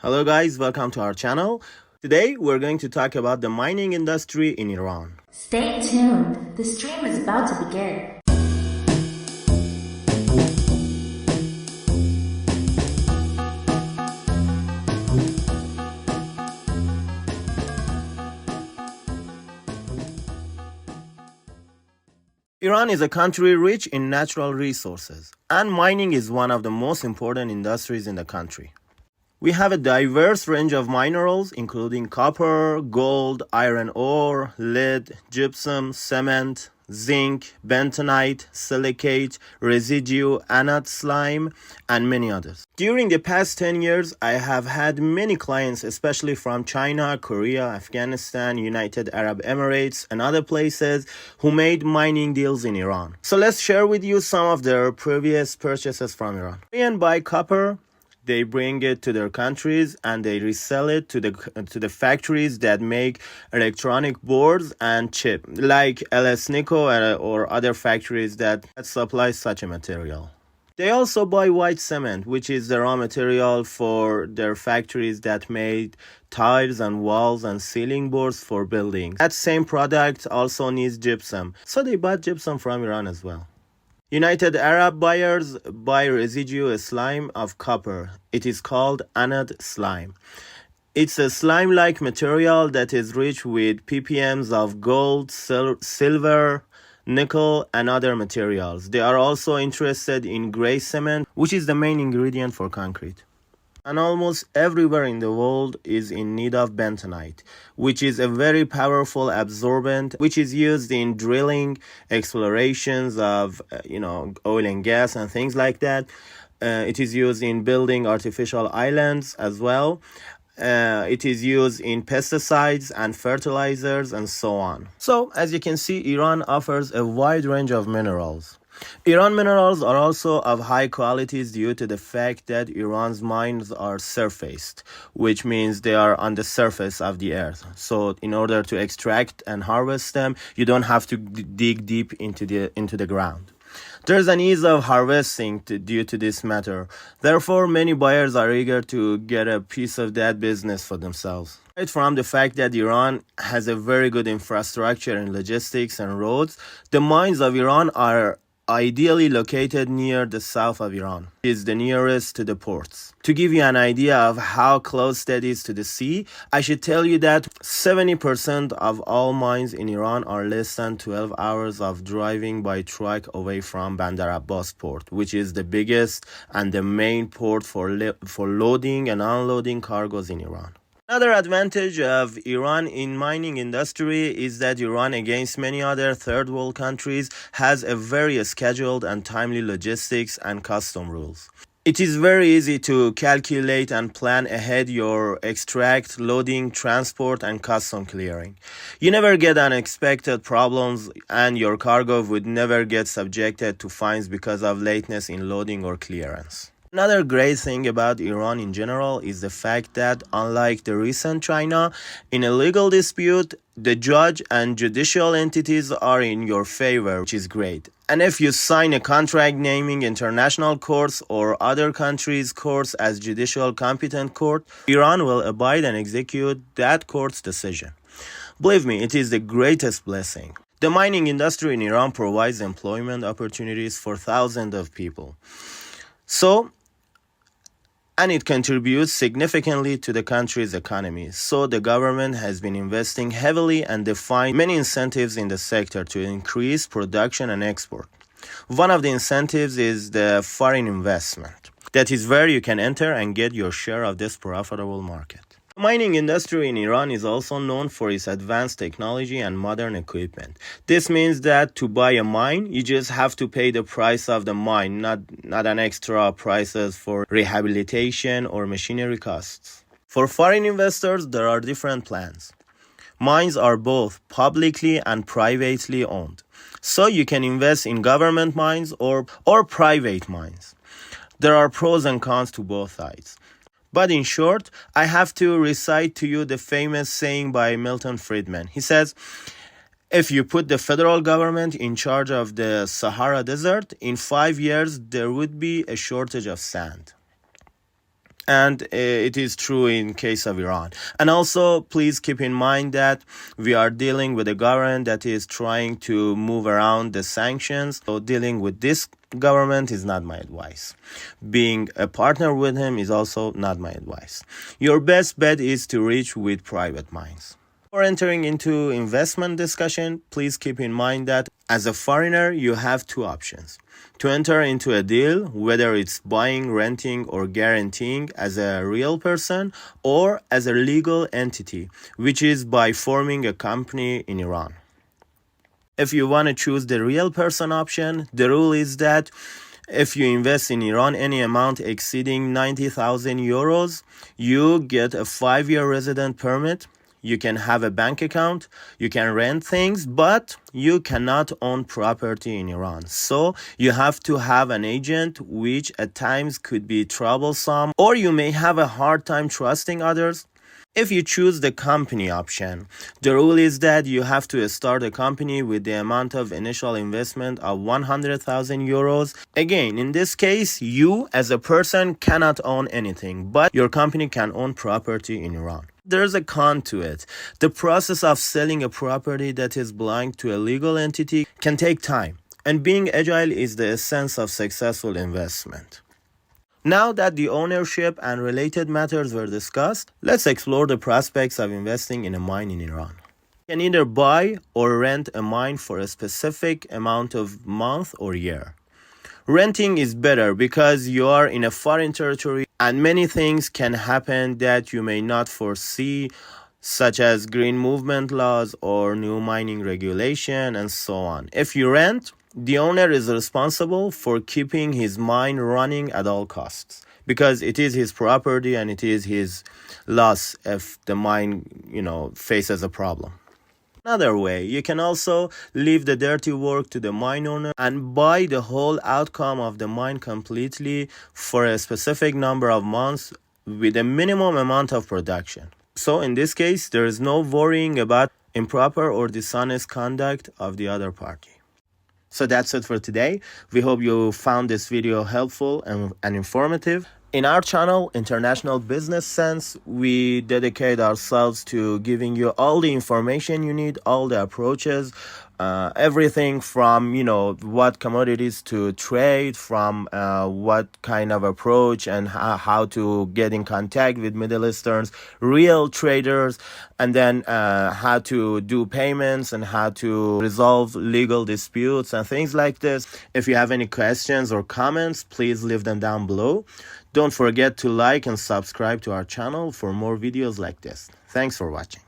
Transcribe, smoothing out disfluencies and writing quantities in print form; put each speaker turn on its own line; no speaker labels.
Hello guys, welcome to our channel. Today we're going to talk about the mining industry in Iran.
Stay tuned. The stream is about to begin.
Iran is a country rich in natural resources, and mining is one of the most important industries in the country. We have a diverse range of minerals including copper, gold, iron ore, lead, gypsum, cement, zinc, bentonite, silicate, residue, anode slime, and many others. During the past 10 years, I have had many clients, especially from China, Korea, Afghanistan, United Arab Emirates, and other places who made mining deals in Iran. So let's share with you some of their previous purchases from Iran. Koreans buy copper. They bring it to their countries and they resell it to the factories that make electronic boards and chip, like LS Nico or other factories that supply such a material. They also buy white cement, which is the raw material for their factories that made tiles and walls and ceiling boards for buildings. That same product also needs gypsum, so they bought gypsum from Iran as well. United Arab buyers buy residue slime of copper. It is called anode slime. It's a slime-like material that is rich with ppms of gold, silver, nickel, and other materials. They are also interested in gray cement, which is the main ingredient for concrete. And almost everywhere in the world is in need of bentonite, which is a very powerful absorbent, which is used in drilling, explorations of oil and gas and things like that. It is used in building artificial islands as well. It is used in pesticides and fertilizers and so on. So, as you can see, Iran offers a wide range of minerals. Iran minerals are also of high qualities due to the fact that Iran's mines are surfaced, which means they are on the surface of the earth. So in order to extract and harvest them, you don't have to dig deep into the ground. There's an ease of harvesting due to this matter. Therefore, many buyers are eager to get a piece of that business for themselves. Right from the fact that Iran has a very good infrastructure in logistics and roads, the mines of Iran are ideally located near the south of Iran. It is the nearest to the ports. To give you an idea of how close that is to the sea, I should tell you that 70% of all mines in Iran are less than 12 hours of driving by truck away from Bandar Abbas port, which is the biggest and the main port for loading and unloading cargoes in Iran. Another advantage of Iran in mining industry is that Iran, against many other third world countries, has a very scheduled and timely logistics and custom rules. It is very easy to calculate and plan ahead your extract, loading, transport, and custom clearing. You never get unexpected problems and your cargo would never get subjected to fines because of lateness in loading or clearance. Another great thing about Iran in general is the fact that, unlike the recent China, in a legal dispute, the judge and judicial entities are in your favor, which is great. And if you sign a contract naming international courts or other countries' courts as judicial competent court, Iran will abide and execute that court's decision. Believe me, it is the greatest blessing. The mining industry in Iran provides employment opportunities for thousands of people. And it contributes significantly to the country's economy. So the government has been investing heavily and defined many incentives in the sector to increase production and export. One of the incentives is the foreign investment. That is where you can enter and get your share of this profitable market. The mining industry in Iran is also known for its advanced technology and modern equipment. This means that to buy a mine, you just have to pay the price of the mine, not an extra prices for rehabilitation or machinery costs. For foreign investors, there are different plans. Mines are both publicly and privately owned. So you can invest in government mines or private mines. There are pros and cons to both sides. But in short, I have to recite to you the famous saying by Milton Friedman. He says, if you put the federal government in charge of the Sahara Desert, in 5 years there would be a shortage of sand. And it is true in case of Iran. And also, please keep in mind that we are dealing with a government that is trying to move around the sanctions. So dealing with this government is not my advice. Being a partner with him is also not my advice. Your best bet is to reach with private minds. Before entering into investment discussion, please keep in mind that as a foreigner, you have two options. To enter into a deal, whether it's buying, renting, or guaranteeing as a real person or as a legal entity, which is by forming a company in Iran. If you want to choose the real person option, the rule is that if you invest in Iran any amount exceeding 90,000 euros, you get a 5-year resident permit. You can have a bank account, you can rent things, but you cannot own property in Iran. So you have to have an agent, which at times could be troublesome, or you may have a hard time trusting others. If you choose the company option, the rule is that you have to start a company with the amount of initial investment of 100,000 euros. Again, in this case, you as a person cannot own anything, but your company can own property in Iran. There's a con to it. The process of selling a property that is belonging to a legal entity can take time, and being agile is the essence of successful investment. Now that the ownership and related matters were discussed, let's explore the prospects of investing in a mine in Iran. You can either buy or rent a mine for a specific amount of month or year. Renting is better because you are in a foreign territory and many things can happen that you may not foresee, such as green movement laws or new mining regulation and so on. If you rent, the owner is responsible for keeping his mine running at all costs because it is his property and it is his loss if the mine, faces a problem. Another way, you can also leave the dirty work to the mine owner and buy the whole outcome of the mine completely for a specific number of months with a minimum amount of production. So in this case, there is no worrying about improper or dishonest conduct of the other party. So that's it for today. We hope you found this video helpful and informative. In our channel, International Business Sense, we dedicate ourselves to giving you all the information you need, all the approaches, everything from, what commodities to trade, from what kind of approach and how to get in contact with Middle Easterns, real traders, and then how to do payments and how to resolve legal disputes and things like this. If you have any questions or comments, please leave them down below. Don't forget to like and subscribe to our channel for more videos like this. Thanks for watching.